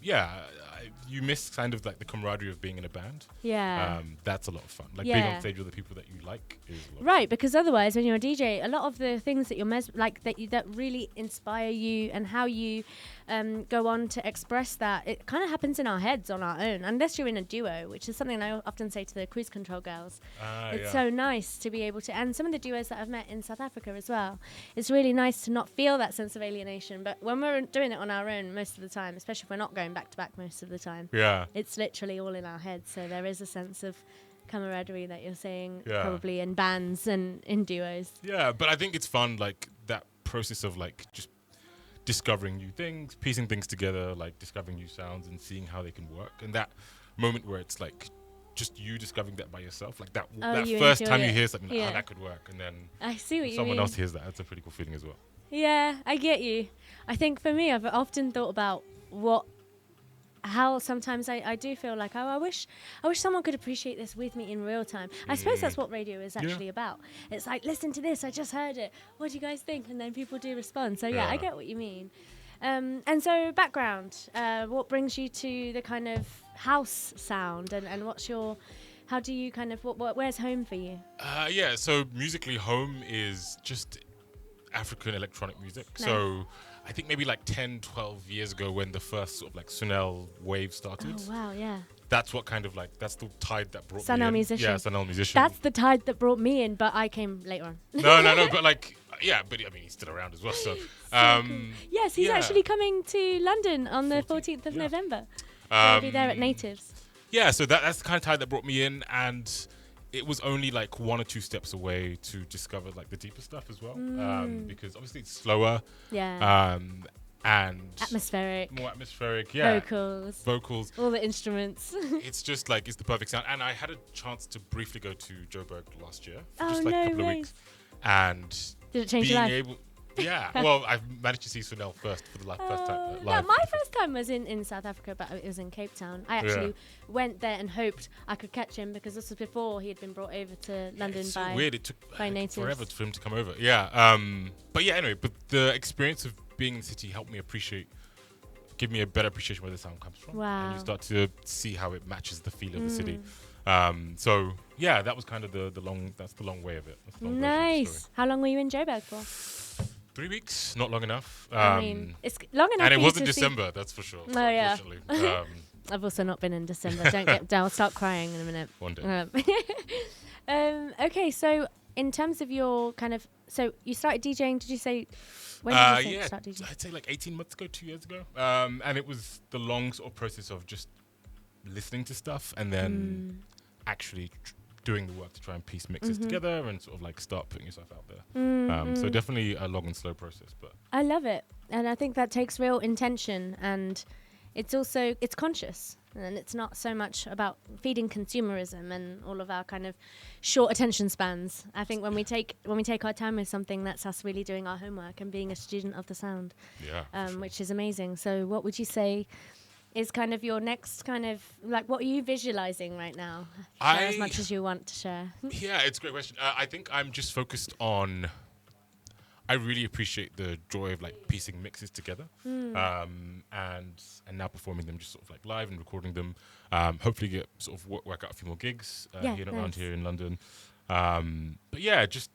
you miss kind of the camaraderie of being in a band. Yeah. That's a lot of fun. Being on stage with the people that you like is a lot right, because otherwise when you're a DJ, a lot of the things that that really inspire you and how you go on to express that, it kind of happens in our heads on our own, unless you're in a duo, which is something I often say to the cruise control girls. It's so nice to be able to, and some of the duos that I've met in South Africa as well, it's really nice to not feel that sense of alienation, but when we're doing it on our own most of the time, especially if we're not going back to back most of the time, it's literally all in our heads, so there is a sense of camaraderie that you're saying probably in bands and in duos. Yeah, but I think it's fun, that process of just discovering new things, piecing things together, discovering new sounds and seeing how they can work, and that moment where it's just you discovering that by yourself, that first time you hear something, that could work, and then I see what someone else hears that's a pretty cool feeling as well. Yeah, I get you. I think for me, I've often thought about what how sometimes I do feel like, oh, I wish someone could appreciate this with me in real time. I suppose that's what radio is actually about. It's like, listen to this, I just heard it. What do you guys think? And then people do respond. So I get what you mean. And so background, what brings you to the kind of house sound, and how do you kind of, where's home for you? So musically, home is just African electronic music. Nice. So I think maybe like 10, 12 years ago when the first sort of like Sunel wave started. Oh, wow, yeah. That's what kind of like, that's the tide that brought Sunel me in. musician. Yeah, Sunel musician. That's the tide that brought me in, but I came later on. No, but like, but I mean, he's still around as well, so. Cool. Yes, he's actually coming to London on the 14th of November. He'll be there at Natives. Yeah, so that's the kind of tide that brought me in, and it was only like 1 or 2 steps away to discover like the deeper stuff as well, because obviously it's slower, and atmospheric, more atmospheric, vocals, all the instruments. It's just like it's the perfect sound. And I had a chance to briefly go to Joburg last year for just no like a couple way. of weeks, and did it change your life? Well, I've managed to see Sunel first for the first time. Live. My first time was in South Africa, but it was in Cape Town. I actually went there and hoped I could catch him, because this was before he had been brought over to London it's by so weird. It took Natives. Forever for him to come over. Anyway, but the experience of being in the city helped me give me a better appreciation where the sound comes from. Wow. And you start to see how it matches the feel of the city. That was kind of the long way of it. Nice. How long were you in Joburg for? 3 weeks, not long enough. I mean, it's long enough. And it wasn't December, that's for sure. Oh, yeah. I've also not been in December. I'll start crying in a minute. One day. Okay, so in terms of your kind of, so you started DJing, did you say, when did you start DJing? I'd say like 18 months ago, 2 years ago. And it was the long sort of process of just listening to stuff and then actually doing the work to try and piece mixes together and sort of like start putting yourself out there. So definitely a long and slow process, but I love it, and I think that takes real intention, and it's also conscious, and it's not so much about feeding consumerism and all of our kind of short attention spans. I think when we take our time with something, that's us really doing our homework and being a student of the sound, which is amazing. So what would you say is kind of your next kind of, like, what are you visualizing right now? Share as much as you want to share. Yeah, it's a great question. I think I'm just focused on, I really appreciate the joy of like piecing mixes together, and now performing them just sort of like live and recording them. Hopefully get sort of work out a few more gigs around here in London. But yeah, just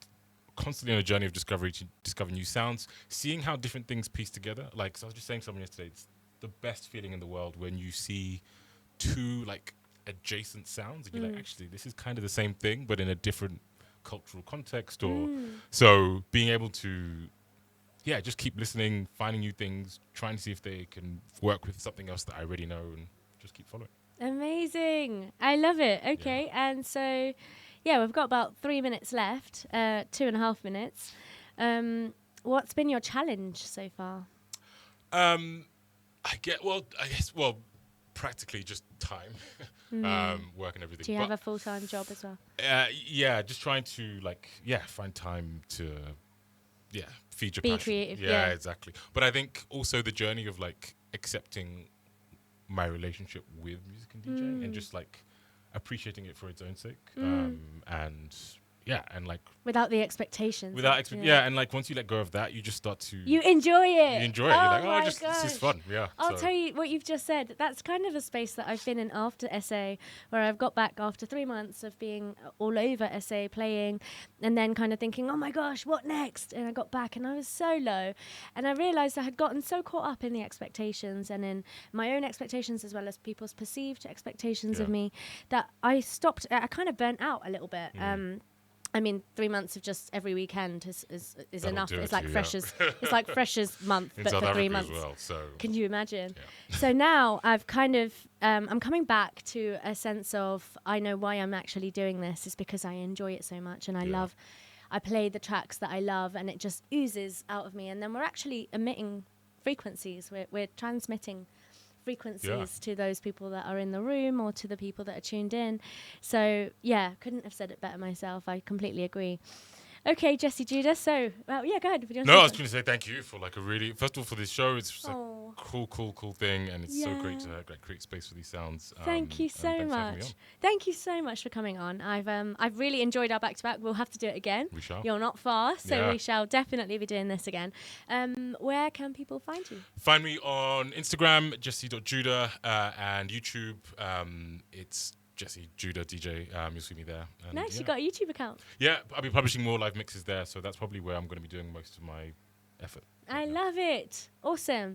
constantly on a journey of discovery to discover new sounds, seeing how different things piece together. Like, so I was just saying to someone yesterday, it's the best feeling in the world when you see 2 like adjacent sounds and you're like, actually this is kind of the same thing but in a different cultural context, or so being able to just keep listening, finding new things, trying to see if they can work with something else that I already know, and just keep following. Amazing. I love it. Okay. And so we've got about 3 minutes left, 2.5 minutes. What's been your challenge so far? I guess practically just time, work and everything. Do you have a full-time job as well? Just trying to find time to feed your Be passion. creative. Yeah, exactly. But I think also the journey of like accepting my relationship with music and DJing and just like appreciating it for its own sake, and like without the expectations. And like once you let go of that, you just start to you enjoy it. You're like, this is fun. Yeah. I'll tell you what you've just said. That's kind of a space that I've been in after SA, where I've got back after 3 months of being all over SA playing, and then kind of thinking, oh my gosh, what next? And I got back and I was so low, and I realized I had gotten so caught up in the expectations and in my own expectations as well as people's perceived expectations of me, that I stopped. I kind of burnt out a little bit. I mean, 3 months of just every weekend is enough. It's like freshers. It's like freshers month, but South for Africa 3 months. As well, so. Can you imagine? Yeah. So now I've kind of I'm coming back to a sense of, I know why I'm actually doing this is because I enjoy it so much, and I play the tracks that I love, and it just oozes out of me. And then we're actually emitting frequencies. We're transmitting frequencies to those people that are in the room or to the people that are tuned in. So couldn't have said it better myself. I completely agree. Okay, Jesse Judah. So, go ahead. No, I was going to say thank you for like first of all for this show. It's cool thing, and it's so great to Yeah. create space for these sounds. Thank you and so thanks for having me much. on. Thank you so much for coming on. I've really enjoyed our back to back. We'll have to do it again. We shall. You're not far, so Yeah. we shall definitely be doing this again. Where can people find you? Find me on Instagram, jesse.judah, and YouTube. It's Jesse Judah DJ. You'll see me there. And Nice, yeah. you got a YouTube account. Yeah, I'll be publishing more live mixes there, so that's probably where I'm going to be doing most of my effort. I love it. Awesome.